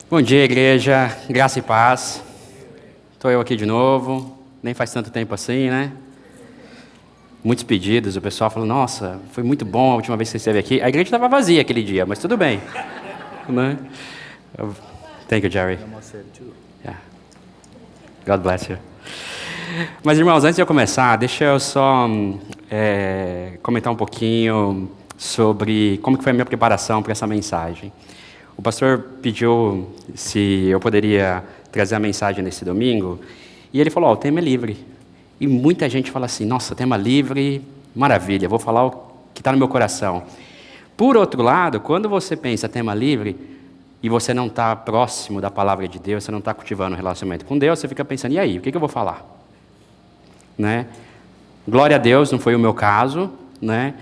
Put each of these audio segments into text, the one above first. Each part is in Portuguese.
Bom dia, igreja, graça e paz. Estou eu aqui de novo, nem faz tanto tempo assim, né? Muitos pedidos, o pessoal falou, nossa, foi muito bom a última vez que você esteve aqui. A igreja estava vazia aquele dia, mas tudo bem. Né? Thank you, Jerry. Yeah. God bless you. Mas, irmãos, antes de eu começar, deixa eu só comentar um pouquinho sobre como que foi a minha preparação para essa mensagem. O pastor pediu se eu poderia trazer a mensagem nesse domingo, e ele falou, o tema é livre. E muita gente fala assim, nossa, tema livre, maravilha, vou falar o que está no meu coração. Por outro lado, quando você pensa tema livre, e você não está próximo da palavra de Deus, você não está cultivando um relacionamento com Deus, você fica pensando, e aí, o que eu vou falar? Né? Glória a Deus, não foi o meu caso, né?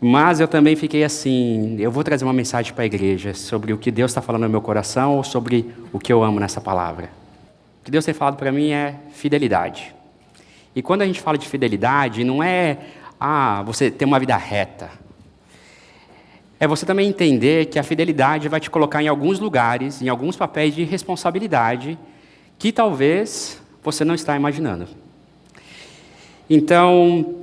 Mas eu também fiquei assim, eu vou trazer uma mensagem para a igreja sobre o que Deus está falando no meu coração ou sobre o que eu amo nessa palavra. O que Deus tem falado para mim é fidelidade. E quando a gente fala de fidelidade, não é você ter uma vida reta. É você também entender que a fidelidade vai te colocar em alguns lugares, em alguns papéis de responsabilidade, que talvez você não está imaginando. Então,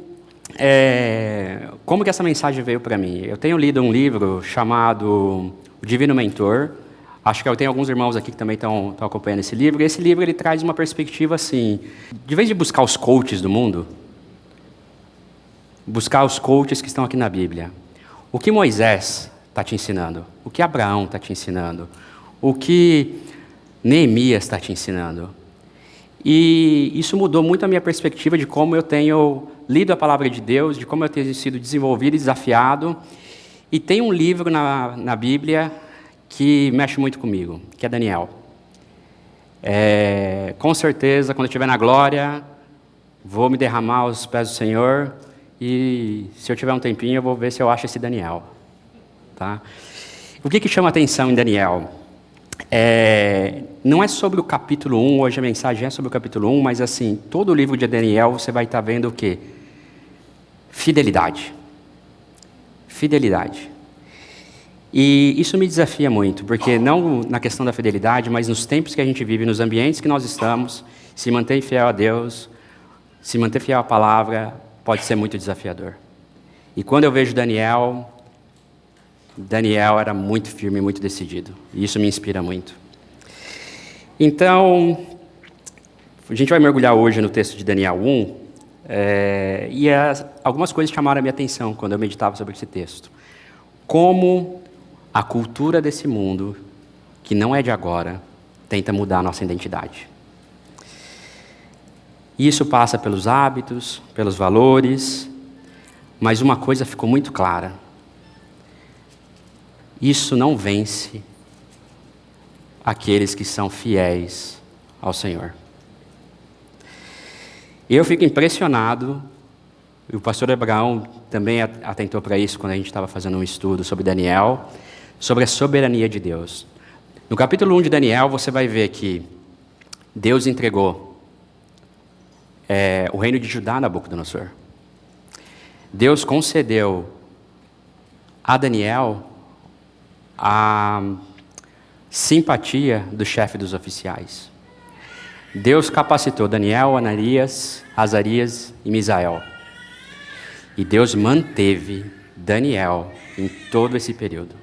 como que essa mensagem veio para mim? Eu tenho lido um livro chamado O Divino Mentor. Acho que eu tenho alguns irmãos aqui que também estão acompanhando esse livro. E esse livro ele traz uma perspectiva assim, de vez de buscar os coaches do mundo, buscar os coaches que estão aqui na Bíblia. O que Moisés está te ensinando? O que Abraão está te ensinando? O que Neemias está te ensinando? E isso mudou muito a minha perspectiva de como eu tenho lido a palavra de Deus, de como eu tenho sido desenvolvido e desafiado. E tem um livro na Bíblia que mexe muito comigo, que é Daniel. Com certeza, quando eu estiver na glória, vou me derramar aos pés do Senhor e, se eu tiver um tempinho, eu vou ver se eu acho esse Daniel. Tá? O que chama a atenção em Daniel? Não é sobre o capítulo 1, hoje a mensagem é sobre o capítulo 1, mas assim, todo o livro de Daniel você vai estar vendo o quê? Fidelidade. Fidelidade. E isso me desafia muito, porque não na questão da fidelidade, mas nos tempos que a gente vive, nos ambientes que nós estamos, se manter fiel a Deus, se manter fiel à palavra, pode ser muito desafiador. E quando eu vejo Daniel era muito firme, muito decidido. E isso me inspira muito. Então, a gente vai mergulhar hoje no texto de Daniel 1. Algumas coisas chamaram a minha atenção quando eu meditava sobre esse texto. Como a cultura desse mundo, que não é de agora, tenta mudar a nossa identidade. Isso passa pelos hábitos, pelos valores, mas uma coisa ficou muito clara. Isso não vence aqueles que são fiéis ao Senhor. Eu fico impressionado, e o pastor Abraão também atentou para isso quando a gente estava fazendo um estudo sobre Daniel, sobre a soberania de Deus. No capítulo 1 de Daniel, você vai ver que Deus entregou o reino de Judá a Nabucodonosor. Deus concedeu a Daniel a simpatia do chefe dos oficiais. Deus capacitou Daniel, Ananias, Azarias e Misael. E Deus manteve Daniel em todo esse período.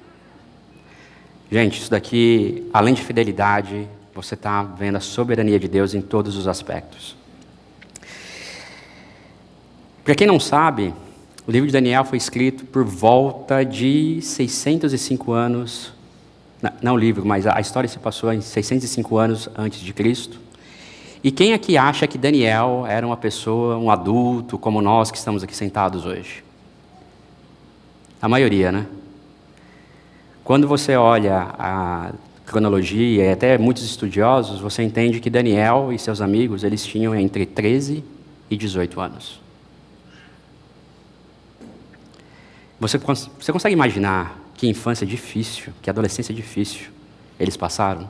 Gente, isso daqui, além de fidelidade, você está vendo a soberania de Deus em todos os aspectos. Para quem não sabe, o livro de Daniel foi escrito por volta de 605 anos, não o livro, mas a história se passou em 605 anos antes de Cristo. E quem aqui acha que Daniel era uma pessoa, um adulto, como nós que estamos aqui sentados hoje? A maioria, né? Quando você olha a cronologia, e até muitos estudiosos, você entende que Daniel e seus amigos, eles tinham entre 13 e 18 anos. Você consegue imaginar que infância difícil, que adolescência difícil eles passaram?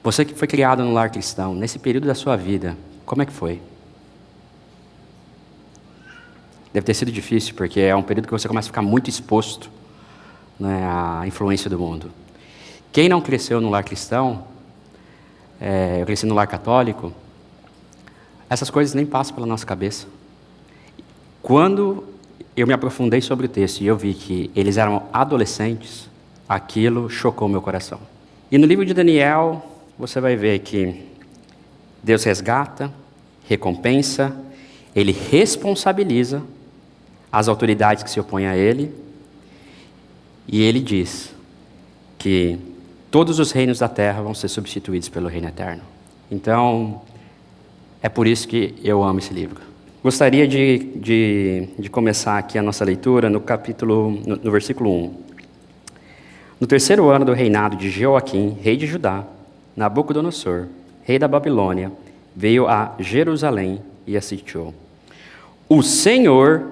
Você que foi criado no lar cristão, nesse período da sua vida, como é que foi? Deve ter sido difícil, porque é um período que você começa a ficar muito exposto, né, a influência do mundo. Quem não cresceu no lar cristão, eu cresci no lar católico, essas coisas nem passam pela nossa cabeça. Quando eu me aprofundei sobre o texto e eu vi que eles eram adolescentes, aquilo chocou meu coração. E no livro de Daniel, você vai ver que Deus resgata, recompensa, Ele responsabiliza as autoridades que se opõem a Ele, e Ele diz que todos os reinos da terra vão ser substituídos pelo reino eterno. Então, é por isso que eu amo esse livro. Gostaria de começar aqui a nossa leitura no versículo 1. No terceiro ano do reinado de Jeoaquim, rei de Judá, Nabucodonosor, rei da Babilônia, veio a Jerusalém e a sitiou. O Senhor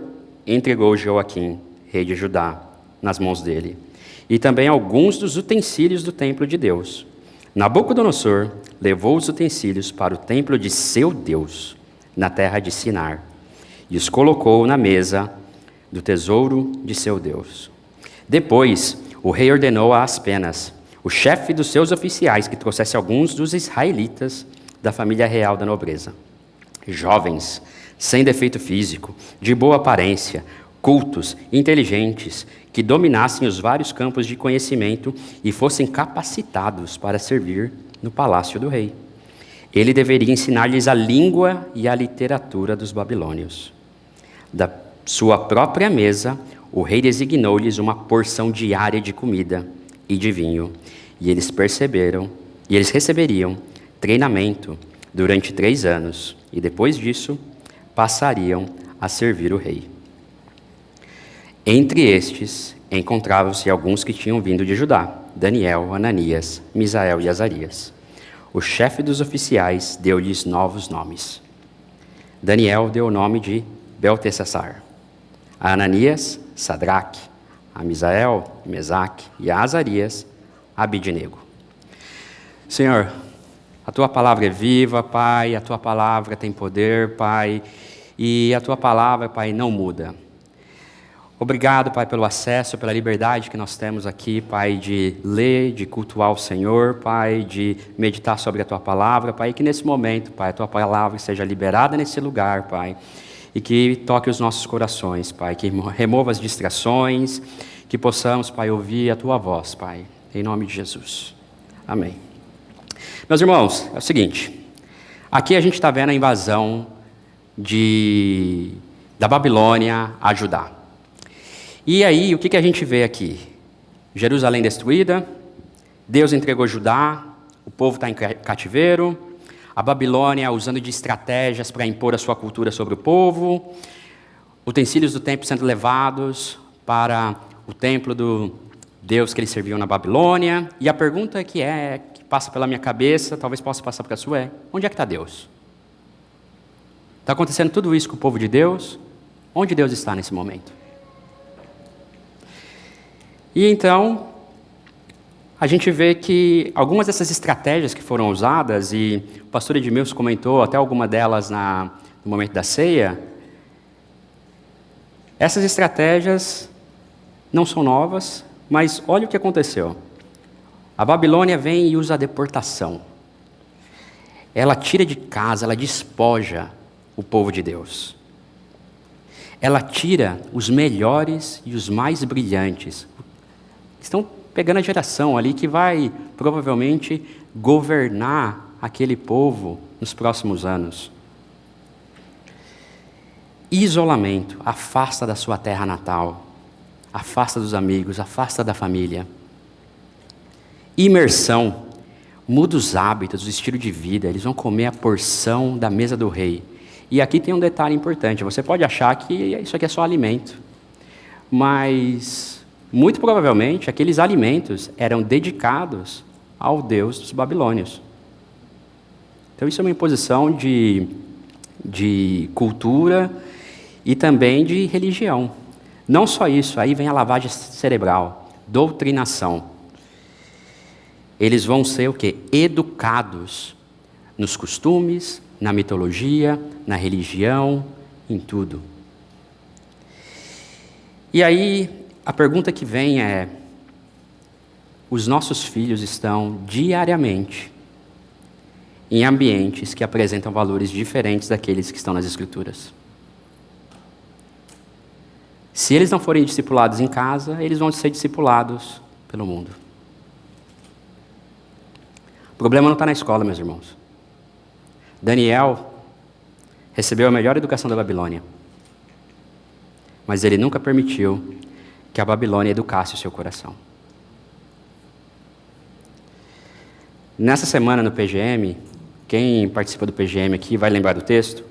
entregou Jeoaquim, rei de Judá, nas mãos dele, e também alguns dos utensílios do templo de Deus. Nabucodonosor levou os utensílios para o templo de seu Deus, na terra de Sinar, e os colocou na mesa do tesouro de seu Deus. Depois, o rei ordenou a Aspenas, o chefe dos seus oficiais, que trouxesse alguns dos israelitas da família real da nobreza, jovens, sem defeito físico, de boa aparência, cultos, inteligentes, que dominassem os vários campos de conhecimento e fossem capacitados para servir no palácio do rei. Ele deveria ensinar-lhes a língua e a literatura dos babilônios. Da sua própria mesa, o rei designou-lhes uma porção diária de comida e de vinho, e eles receberiam treinamento durante 3 anos, e depois disso, passariam a servir o rei. Entre estes, encontravam-se alguns que tinham vindo de Judá: Daniel, Ananias, Misael e Azarias. O chefe dos oficiais deu-lhes novos nomes. Daniel deu o nome de Beltesazar, a Ananias, Sadraque, a Misael, Mesaque, e a Azarias, Abidnego. Senhor, a Tua palavra é viva, Pai, a Tua palavra tem poder, Pai, e a Tua palavra, Pai, não muda. Obrigado, Pai, pelo acesso, pela liberdade que nós temos aqui, Pai, de ler, de cultuar o Senhor, Pai, de meditar sobre a Tua palavra, Pai, e que nesse momento, Pai, a Tua palavra seja liberada nesse lugar, Pai, e que toque os nossos corações, Pai, que remova as distrações, que possamos, Pai, ouvir a Tua voz, Pai, em nome de Jesus. Amém. Meus irmãos, é o seguinte, aqui a gente está vendo a invasão da Babilônia a Judá. E aí, o que a gente vê aqui? Jerusalém destruída, Deus entregou Judá, o povo está em cativeiro, a Babilônia usando de estratégias para impor a sua cultura sobre o povo, utensílios do templo sendo levados para o templo do Deus que eles serviam na Babilônia. E a pergunta que passa pela minha cabeça, talvez possa passar para a sua, é: onde é que está Deus? Está acontecendo tudo isso com o povo de Deus? Onde Deus está nesse momento? E então, a gente vê que algumas dessas estratégias que foram usadas, e o pastor Edmilson comentou até alguma delas no momento da ceia, essas estratégias não são novas, mas olha o que aconteceu. A Babilônia vem e usa a deportação. Ela tira de casa, ela despoja o povo de Deus. Ela tira os melhores e os mais brilhantes. Estão pegando a geração ali que vai provavelmente governar aquele povo nos próximos anos. Isolamento, afasta da sua terra natal, afasta dos amigos, afasta da família. Imersão, muda os hábitos, o estilo de vida, eles vão comer a porção da mesa do rei. E aqui tem um detalhe importante, você pode achar que isso aqui é só alimento, mas muito provavelmente aqueles alimentos eram dedicados ao Deus dos babilônios. Então isso é uma imposição de cultura e também de religião. Não só isso, aí vem a lavagem cerebral, doutrinação. Eles vão ser o quê? Educados nos costumes, na mitologia, na religião, em tudo. E aí, a pergunta que vem é: os nossos filhos estão diariamente em ambientes que apresentam valores diferentes daqueles que estão nas Escrituras. Se eles não forem discipulados em casa, eles vão ser discipulados pelo mundo. O problema não está na escola, meus irmãos. Daniel recebeu a melhor educação da Babilônia, mas ele nunca permitiu que a Babilônia educasse o seu coração. Nessa semana no PGM, quem participa do PGM aqui vai lembrar do texto,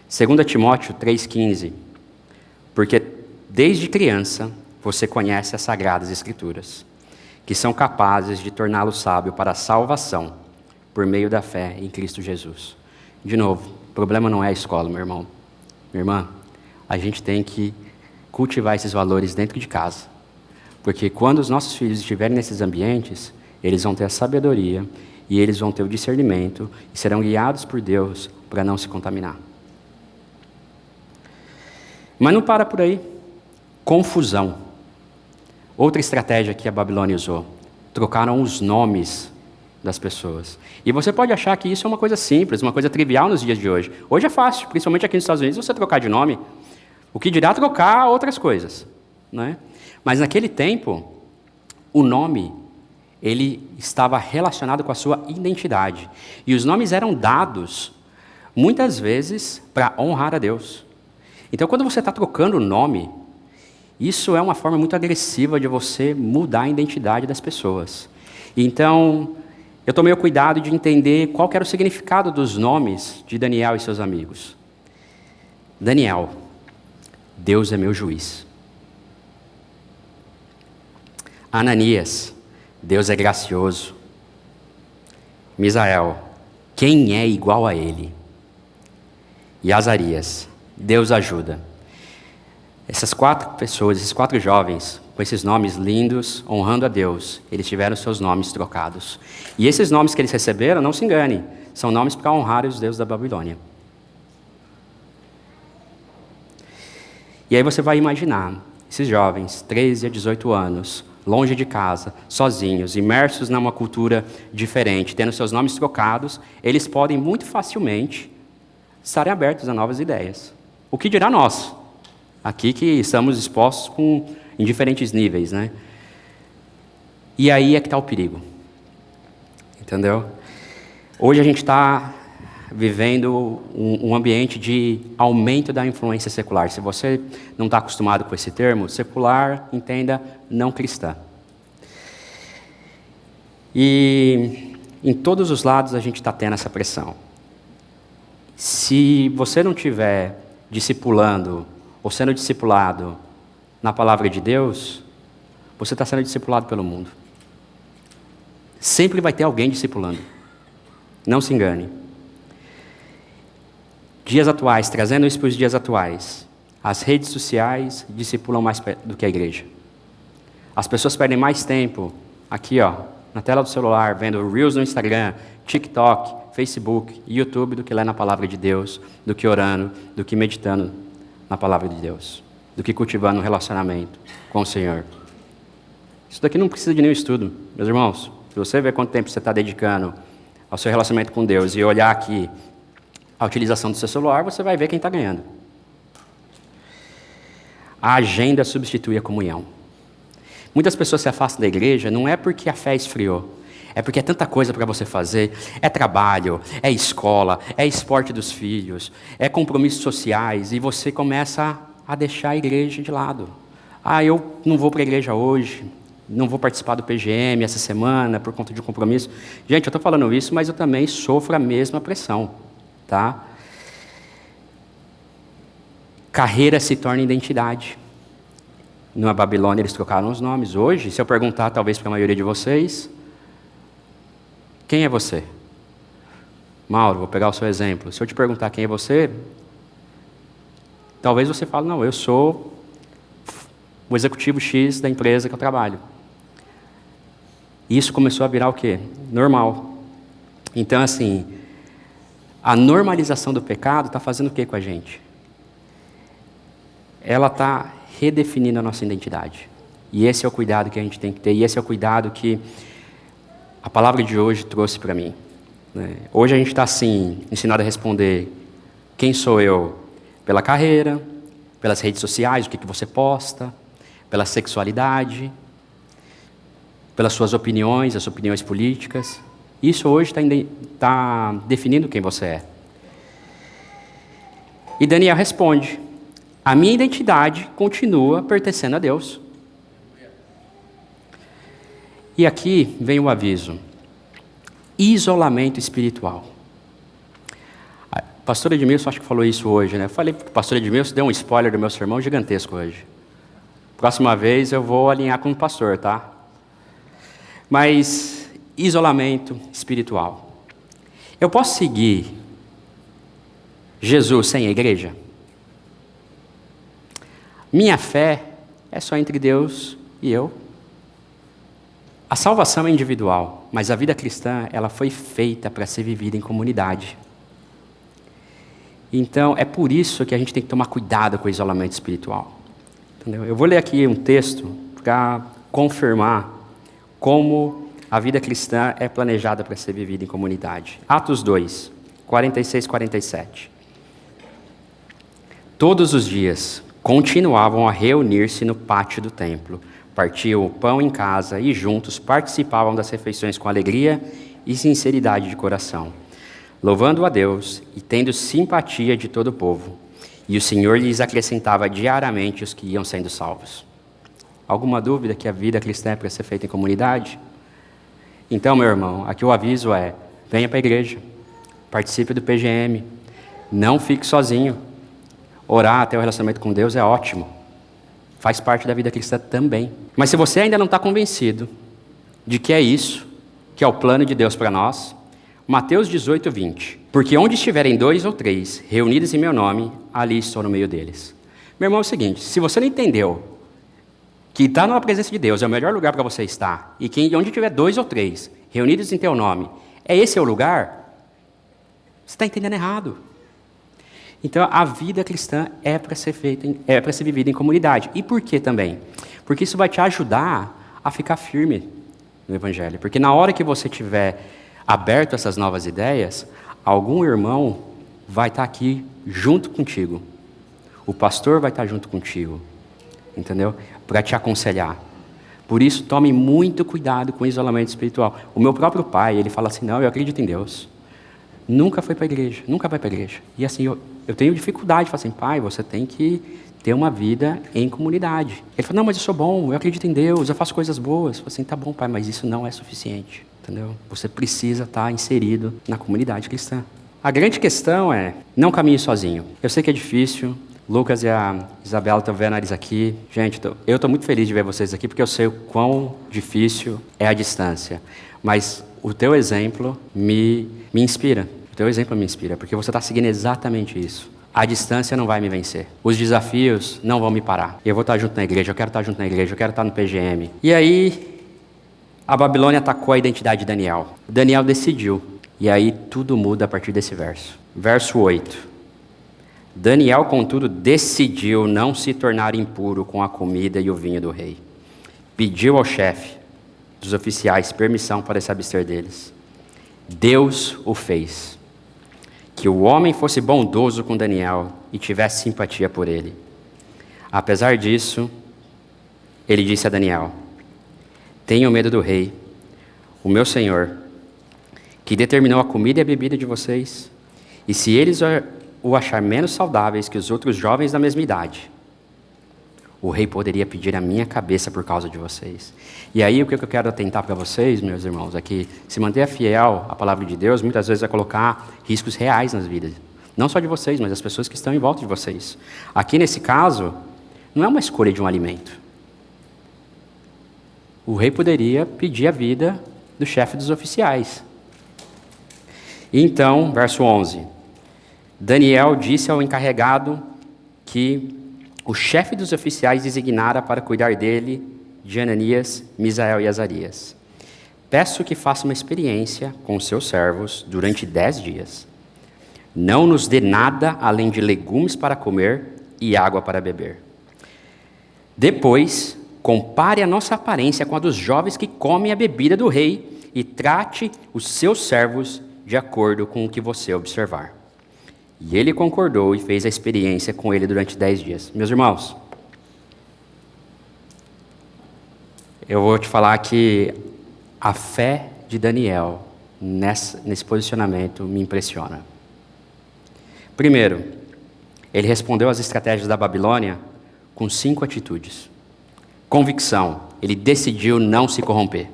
2 Timóteo 3,15, porque desde criança você conhece as Sagradas Escrituras, que são capazes de torná-lo sábio para a salvação, por meio da fé em Cristo Jesus. De novo, o problema não é a escola, meu irmão. Minha irmã, a gente tem que cultivar esses valores dentro de casa. Porque quando os nossos filhos estiverem nesses ambientes, eles vão ter a sabedoria e eles vão ter o discernimento e serão guiados por Deus para não se contaminar. Mas não para por aí. Confusão. Outra estratégia que a Babilônia usou. Trocaram os nomes das pessoas. E você pode achar que isso é uma coisa simples, uma coisa trivial nos dias de hoje. Hoje é fácil, principalmente aqui nos Estados Unidos, você trocar de nome. O que dirá trocar outras coisas, né? Mas naquele tempo, o nome, ele estava relacionado com a sua identidade. E os nomes eram dados, muitas vezes, para honrar a Deus. Então, quando você está trocando o nome, isso é uma forma muito agressiva de você mudar a identidade das pessoas. Então, eu tomei o cuidado de entender qual que era o significado dos nomes de Daniel e seus amigos. Daniel, Deus é meu juiz. Ananias, Deus é gracioso. Misael, quem é igual a ele? E Azarias, Deus ajuda. Essas 4 pessoas, esses 4 jovens, com esses nomes lindos, honrando a Deus, eles tiveram seus nomes trocados. E esses nomes que eles receberam, não se engane, são nomes para honrar os deuses da Babilônia. E aí você vai imaginar, esses jovens, 13 a 18 anos, longe de casa, sozinhos, imersos numa cultura diferente, tendo seus nomes trocados, eles podem muito facilmente estarem abertos a novas ideias. O que dirá nós? Aqui que estamos expostos em diferentes níveis, né? E aí é que está o perigo. Entendeu? Hoje a gente está vivendo um ambiente de aumento da influência secular. Se você não está acostumado com esse termo, secular, entenda, não cristã. E em todos os lados a gente está tendo essa pressão. Se você não estiver discipulando ou sendo discipulado na palavra de Deus, você está sendo discipulado pelo mundo. Sempre vai ter alguém discipulando. Não se engane. Dias atuais, trazendo isso para os dias atuais, as redes sociais discipulam mais do que a igreja. As pessoas perdem mais tempo aqui, ó, na tela do celular, vendo Reels no Instagram, TikTok, Facebook, YouTube, do que lendo a palavra de Deus, do que orando, do que meditando na palavra de Deus, do que cultivando um relacionamento com o Senhor. Isso daqui não precisa de nenhum estudo, meus irmãos. Se você ver quanto tempo você está dedicando ao seu relacionamento com Deus e olhar aqui a utilização do seu celular, você vai ver quem está ganhando. A agenda substitui a comunhão. Muitas pessoas se afastam da igreja não é porque a fé esfriou, é porque é tanta coisa para você fazer, é trabalho, é escola, é esporte dos filhos, é compromissos sociais, e você começa a deixar a igreja de lado. Ah, eu não vou para a igreja hoje, não vou participar do PGM essa semana por conta de um compromisso. Gente, eu estou falando isso, mas eu também sofro a mesma pressão. Tá? Carreira se torna identidade. Na Babilônia eles trocaram os nomes. Hoje, se eu perguntar talvez para a maioria de vocês, quem é você? Mauro, vou pegar o seu exemplo. Se eu te perguntar quem é você, talvez você fale, não, eu sou o executivo X da empresa que eu trabalho. E isso começou a virar o quê? Normal. Então, assim, a normalização do pecado está fazendo o que com a gente? Ela está redefinindo a nossa identidade. E esse é o cuidado que a gente tem que ter, e esse é o cuidado que a palavra de hoje trouxe para mim. Hoje a gente está, assim, ensinado a responder quem sou eu pela carreira, pelas redes sociais, o que você posta, pela sexualidade, pelas suas opiniões, as opiniões políticas. Isso hoje está definindo quem você é. E Daniel responde: a minha identidade continua pertencendo a Deus. E aqui vem o aviso: isolamento espiritual. A pastora Edmilson acho que falou isso hoje, né? Eu falei que o pastor Edmilson deu um spoiler do meu sermão gigantesco hoje. Próxima vez eu vou alinhar com o pastor, tá? Mas isolamento espiritual. Eu posso seguir Jesus sem a igreja? Minha fé é só entre Deus e eu. A salvação é individual, mas a vida cristã, ela foi feita para ser vivida em comunidade. Então, é por isso que a gente tem que tomar cuidado com o isolamento espiritual. Entendeu? Eu vou ler aqui um texto para confirmar como a vida cristã é planejada para ser vivida em comunidade. Atos 2, 46, 47. Todos os dias continuavam a reunir-se no pátio do templo, partiam o pão em casa e juntos participavam das refeições com alegria e sinceridade de coração, louvando a Deus e tendo simpatia de todo o povo. E o Senhor lhes acrescentava diariamente os que iam sendo salvos. Alguma dúvida que a vida cristã é para ser feita em comunidade? Então, meu irmão, aqui o aviso é: venha para a igreja, participe do PGM, não fique sozinho. Orar, ter um relacionamento com Deus é ótimo. Faz parte da vida cristã também. Mas se você ainda não está convencido de que é isso, que é o plano de Deus para nós, Mateus 18, 20. Porque onde estiverem 2 ou 3 reunidos em meu nome, ali estou no meio deles. Meu irmão, é o seguinte: se você não entendeu que estar na presença de Deus é o melhor lugar para você estar, e que onde tiver 2 ou 3 reunidos em teu nome, esse é o lugar, você está entendendo errado. Então, a vida cristã é para ser feita, é para ser vivida em comunidade. E por que também? Porque isso vai te ajudar a ficar firme no Evangelho. Porque na hora que você tiver aberto a essas novas ideias, algum irmão vai estar aqui junto contigo. O pastor vai estar junto contigo, entendeu? Para te aconselhar. Por isso, tome muito cuidado com o isolamento espiritual. O meu próprio pai, ele fala assim: não, eu acredito em Deus. Nunca foi para a igreja, nunca vai para a igreja. E assim, eu tenho dificuldade, falo assim: pai, você tem que ter uma vida em comunidade. Ele fala: não, mas eu sou bom, eu acredito em Deus, eu faço coisas boas. Eu falo assim: tá bom, pai, mas isso não é suficiente, entendeu? Você precisa estar inserido na comunidade cristã. A grande questão é: não caminhe sozinho. Eu sei que é difícil. Lucas e a Isabela estão vendo eles aqui. Gente, eu estou muito feliz de ver vocês aqui, porque eu sei o quão difícil é a distância. Mas o teu exemplo me inspira. O teu exemplo me inspira, porque você está seguindo exatamente isso. A distância não vai me vencer. Os desafios não vão me parar. Eu vou estar junto na igreja, eu quero estar junto na igreja, eu quero estar no PGM. E aí, a Babilônia atacou a identidade de Daniel. Daniel decidiu. E aí, tudo muda a partir desse verso. Verso 8. Daniel, contudo, decidiu não se tornar impuro com a comida e o vinho do rei. Pediu ao chefe dos oficiais permissão para se abster deles. Deus o fez. Que o homem fosse bondoso com Daniel e tivesse simpatia por ele. Apesar disso, ele disse a Daniel: tenham medo do rei, o meu senhor, que determinou a comida e a bebida de vocês, e se eles o achar menos saudáveis que os outros jovens da mesma idade, o rei poderia pedir a minha cabeça por causa de vocês. E aí o que eu quero atentar para vocês, meus irmãos, é que se manter fiel à palavra de Deus, muitas vezes vai colocar riscos reais nas vidas. Não só de vocês, mas das pessoas que estão em volta de vocês. Aqui nesse caso, não é uma escolha de um alimento. O rei poderia pedir a vida do chefe dos oficiais. E então, verso 11. Daniel disse ao encarregado que o chefe dos oficiais designara para cuidar dele de Ananias, Misael e Azarias. Peço que faça uma experiência com os seus servos durante 10 dias. Não nos dê nada além de legumes para comer e água para beber. Depois, compare a nossa aparência com a dos jovens que comem a bebida do rei e trate os seus servos de acordo com o que você observar. E ele concordou e fez a experiência com ele durante 10 dias. Meus irmãos, eu vou te falar que a fé de Daniel nesse posicionamento me impressiona. Primeiro, ele respondeu às estratégias da Babilônia com 5 atitudes. Convicção, ele decidiu não se corromper.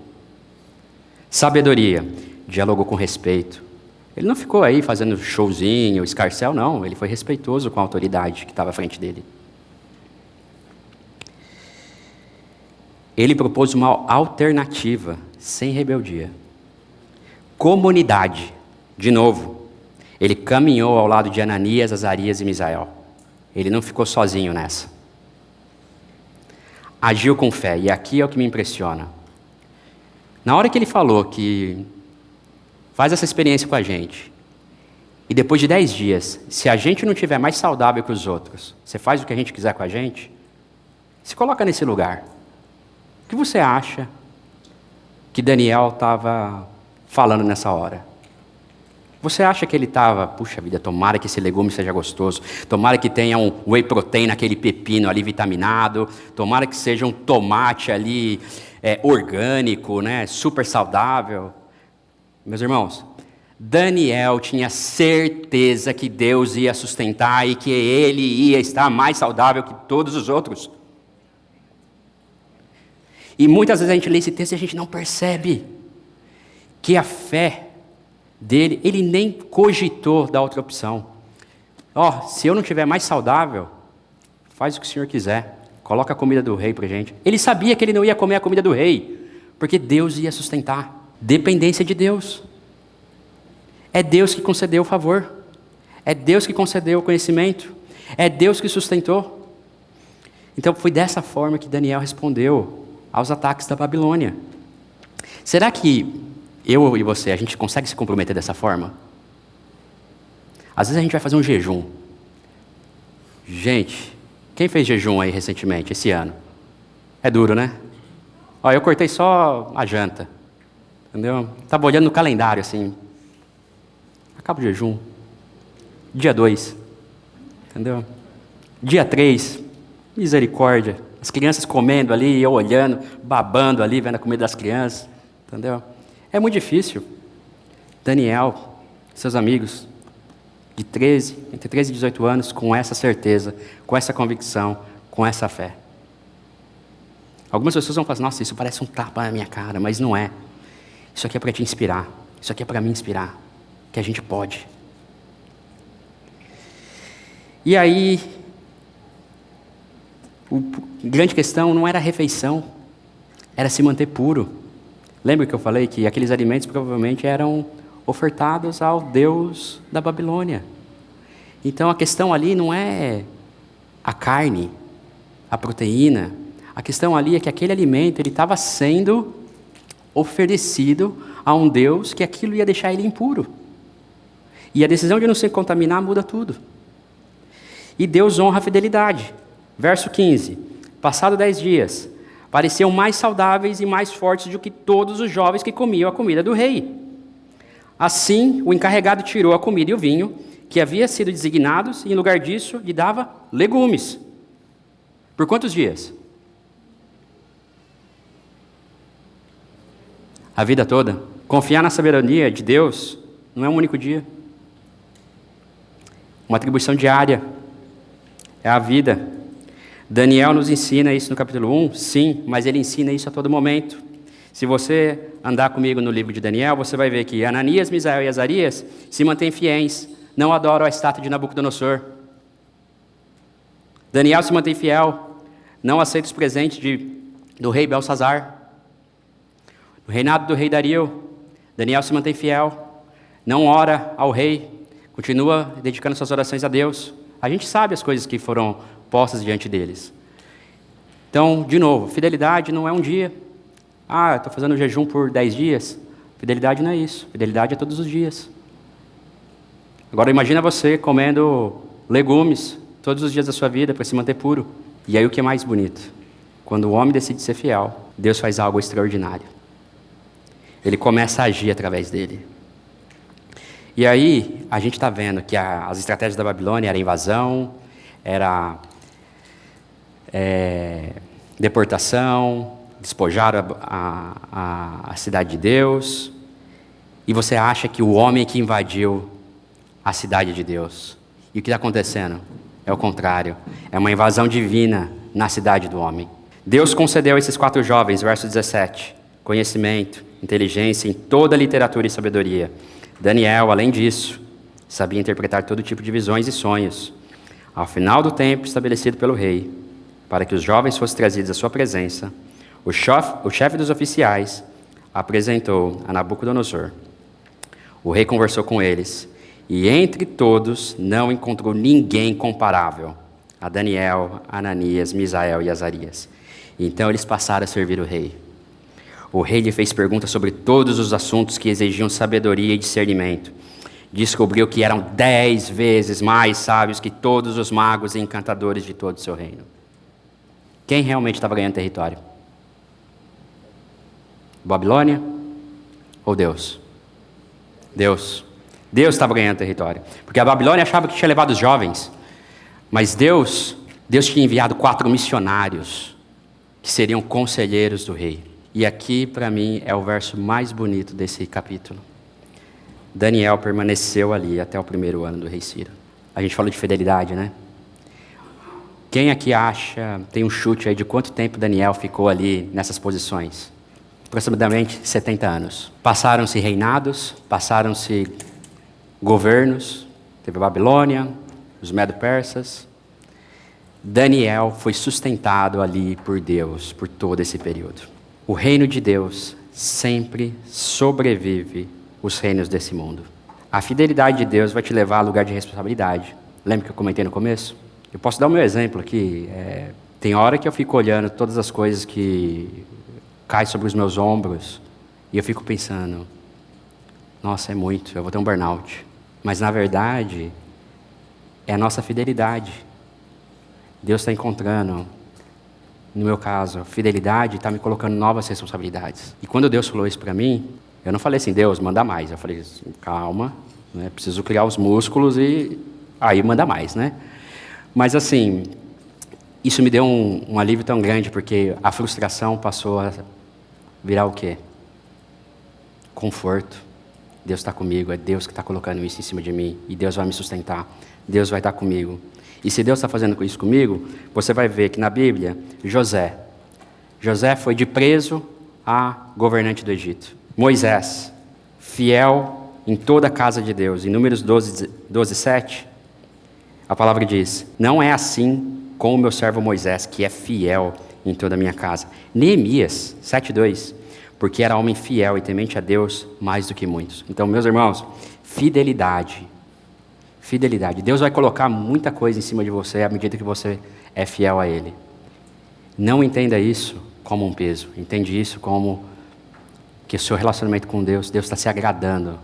Sabedoria, dialogou com respeito. Ele não ficou aí fazendo showzinho, escarcéu, não. Ele foi respeitoso com a autoridade que estava à frente dele. Ele propôs uma alternativa, sem rebeldia. Comunidade, de novo. Ele caminhou ao lado de Ananias, Azarias e Misael. Ele não ficou sozinho nessa. Agiu com fé, e aqui é o que me impressiona. Na hora que ele falou que faz essa experiência com a gente, e depois de 10 dias, se a gente não estiver mais saudável que os outros, você faz o que a gente quiser com a gente, se coloca nesse lugar. O que você acha que Daniel estava falando nessa hora? Você acha que ele estava, puxa vida, tomara que esse legume seja gostoso, tomara que tenha um whey protein naquele pepino ali vitaminado, tomara que seja um tomate ali orgânico, né, super saudável. Meus irmãos, Daniel tinha certeza que Deus ia sustentar e que ele ia estar mais saudável que todos os outros. E muitas vezes a gente lê esse texto e a gente não percebe que a fé dele, ele nem cogitou da outra opção. Se eu não estiver mais saudável, faz o que o Senhor quiser. Coloca a comida do rei pra gente. Ele sabia que ele não ia comer a comida do rei, porque Deus ia sustentar. Dependência de Deus. É Deus que concedeu o favor. É Deus que concedeu o conhecimento. É Deus que sustentou. Então foi dessa forma que Daniel respondeu aos ataques da Babilônia. Será que eu e você, a gente consegue se comprometer dessa forma? Às vezes a gente vai fazer um jejum. Gente, quem fez jejum aí recentemente, esse ano? É duro, né? Eu cortei só a janta. Entendeu? Estava olhando no calendário assim. Acaba o jejum. Dia 2. Entendeu? Dia 3. Misericórdia. As crianças comendo ali, eu olhando, babando ali, vendo a comida das crianças. Entendeu? É muito difícil. Daniel, seus amigos, entre 13 e 18 anos, com essa certeza, com essa convicção, com essa fé. Algumas pessoas vão falar, nossa, isso parece um tapa na minha cara, mas não é. Isso aqui é para te inspirar. Isso aqui é para me inspirar. Que a gente pode. E aí, a grande questão não era a refeição, era se manter puro. Lembra que eu falei que aqueles alimentos provavelmente eram ofertados ao Deus da Babilônia. Então a questão ali não é a carne, a proteína. A questão ali é que aquele alimento ele estava sendo oferecido a um Deus que aquilo ia deixar ele impuro. E a decisão de não se contaminar muda tudo. E Deus honra a fidelidade. Verso 15. Passado 10 dias, pareciam mais saudáveis e mais fortes do que todos os jovens que comiam a comida do rei. Assim, o encarregado tirou a comida e o vinho, que havia sido designados, e em lugar disso, lhe dava legumes. Por quantos dias? A vida toda. Confiar na sabedoria de Deus não é um único dia. Uma atribuição diária. É a vida. Daniel nos ensina isso no capítulo 1, sim, mas ele ensina isso a todo momento. Se você andar comigo no livro de Daniel, você vai ver que Ananias, Misael e Azarias se mantêm fiéis, não adoram a estátua de Nabucodonosor. Daniel se mantém fiel, não aceita os presentes do rei Belsazar. No reinado do rei Dario, Daniel se mantém fiel, não ora ao rei, continua dedicando suas orações a Deus. A gente sabe as coisas que foram postas diante deles. Então, de novo, fidelidade não é um dia. Estou fazendo jejum por 10 dias. Fidelidade não é isso. Fidelidade é todos os dias. Agora imagina você comendo legumes todos os dias da sua vida para se manter puro. E aí o que é mais bonito? quando o homem decide ser fiel, Deus faz algo extraordinário. Ele começa a agir através dele. E aí, a gente está vendo que as estratégias da Babilônia eram invasão, era deportação, despojaram a cidade de Deus. E você acha que o homem que invadiu a cidade de Deus. E o que está acontecendo? É o contrário. É uma invasão divina na cidade do homem. Deus concedeu a esses 4 jovens, verso 17, conhecimento, inteligência em toda a literatura e sabedoria. Daniel, além disso, sabia interpretar todo tipo de visões e sonhos. Ao final do tempo estabelecido pelo rei, para que os jovens fossem trazidos à sua presença, o chefe dos oficiais apresentou a Nabucodonosor. O rei conversou com eles, e entre todos não encontrou ninguém comparável a Daniel, Ananias, Misael e Azarias. Então eles passaram a servir o rei. O rei lhe fez perguntas sobre todos os assuntos que exigiam sabedoria e discernimento. Descobriu que eram 10 vezes mais sábios que todos os magos e encantadores de todo o seu reino. Quem realmente estava ganhando território? Babilônia ou Deus? Deus. Deus estava ganhando território. Porque a Babilônia achava que tinha levado os jovens. Mas Deus tinha enviado 4 missionários que seriam conselheiros do rei. E aqui, para mim, é o verso mais bonito desse capítulo. Daniel permaneceu ali até o 1º ano do rei Ciro. A gente falou de fidelidade, né? Quem aqui acha, tem um chute aí de quanto tempo Daniel ficou ali nessas posições? Aproximadamente 70 anos. Passaram-se reinados, passaram-se governos, teve a Babilônia, os Medo-Persas. Daniel foi sustentado ali por Deus por todo esse período. O reino de Deus sempre sobrevive os reinos desse mundo. A fidelidade de Deus vai te levar a lugar de responsabilidade. Lembra que eu comentei no começo? Eu posso dar o meu exemplo aqui. Tem hora que eu fico olhando todas as coisas que caem sobre os meus ombros e eu fico pensando, nossa, é muito, eu vou ter um burnout. Mas na verdade, é a nossa fidelidade. Deus está encontrando, no meu caso, fidelidade está me colocando novas responsabilidades. E quando Deus falou isso para mim, eu não falei assim, Deus, manda mais. Eu falei assim, calma, né? Preciso criar os músculos e aí manda mais, né? Mas assim, isso me deu um alívio tão grande, porque a frustração passou a virar o quê? Conforto. Deus está comigo, é Deus que está colocando isso em cima de mim, e Deus vai me sustentar, Deus vai estar comigo. E se Deus está fazendo isso comigo, você vai ver que na Bíblia, José foi de preso a governante do Egito. Moisés, fiel em toda a casa de Deus. Em Números 12:7, a palavra diz, não é assim com o meu servo Moisés, que é fiel em toda a minha casa. Neemias 7:2, porque era homem fiel e temente a Deus mais do que muitos. Então, meus irmãos, fidelidade. Deus vai colocar muita coisa em cima de você à medida que você é fiel a Ele. Não entenda isso como um peso. Entende isso como que o seu relacionamento com Deus está se agradando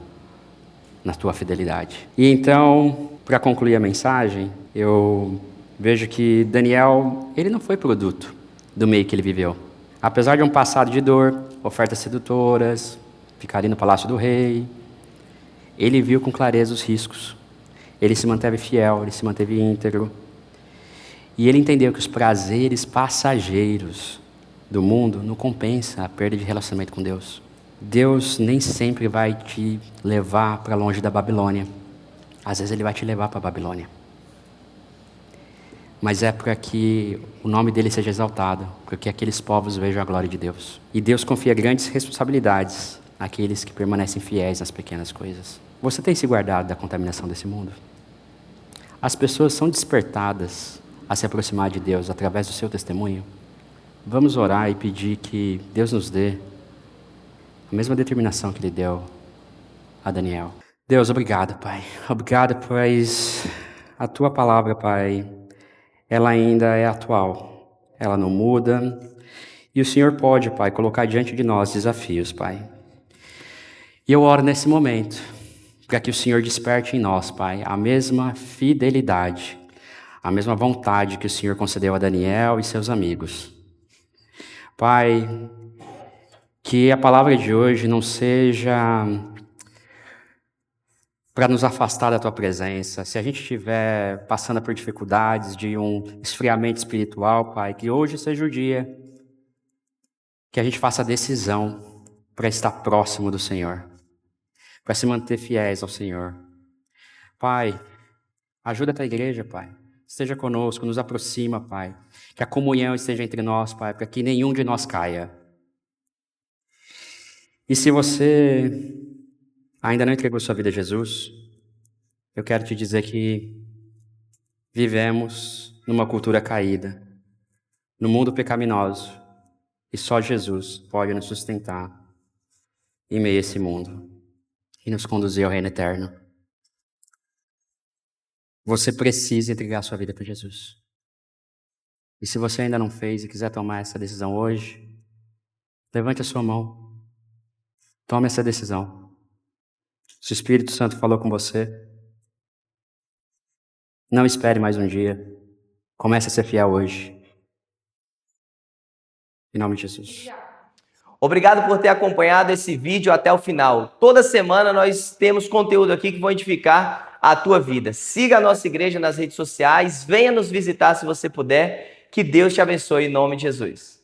na tua fidelidade. E então, para concluir a mensagem, eu vejo que Daniel, ele não foi produto do meio que ele viveu. Apesar de um passado de dor, ofertas sedutoras, ficar ali no palácio do rei, ele viu com clareza os riscos. Ele se manteve fiel, ele se manteve íntegro. E ele entendeu que os prazeres passageiros do mundo não compensam a perda de relacionamento com Deus. Deus nem sempre vai te levar para longe da Babilônia. Às vezes Ele vai te levar para a Babilônia. Mas é para que o nome dEle seja exaltado, para que aqueles povos vejam a glória de Deus. E Deus confia grandes responsabilidades àqueles que permanecem fiéis nas pequenas coisas. Você tem se guardado da contaminação desse mundo? As pessoas são despertadas a se aproximar de Deus através do seu testemunho? Vamos orar e pedir que Deus nos dê a mesma determinação que Ele deu a Daniel. Deus, obrigado, Pai. Obrigado, pois a Tua palavra, Pai, ela ainda é atual. Ela não muda. E o Senhor pode, Pai, colocar diante de nós desafios, Pai. E eu oro nesse momento, para que o Senhor desperte em nós, Pai, a mesma fidelidade, a mesma vontade que o Senhor concedeu a Daniel e seus amigos. Pai, que a palavra de hoje não seja para nos afastar da Tua presença. Se a gente estiver passando por dificuldades de um esfriamento espiritual, Pai, que hoje seja o dia que a gente faça a decisão para estar próximo do Senhor, para se manter fiéis ao Senhor. Pai, ajuda a Tua igreja, Pai. Esteja conosco, nos aproxima, Pai. Que a comunhão esteja entre nós, Pai, para que nenhum de nós caia. E se você ainda não entregou sua vida a Jesus, eu quero te dizer que vivemos numa cultura caída, no mundo pecaminoso, e só Jesus pode nos sustentar em meio a esse mundo e nos conduzir ao reino eterno. Você precisa entregar sua vida para Jesus. E se você ainda não fez e quiser tomar essa decisão hoje, levante a sua mão. Tome essa decisão. Se o Espírito Santo falou com você, não espere mais um dia. Comece a ser fiel hoje. Em nome de Jesus. Obrigado por ter acompanhado esse vídeo até o final. Toda semana nós temos conteúdo aqui que vão edificar a tua vida. Siga a nossa igreja nas redes sociais, venha nos visitar se você puder. Que Deus te abençoe em nome de Jesus.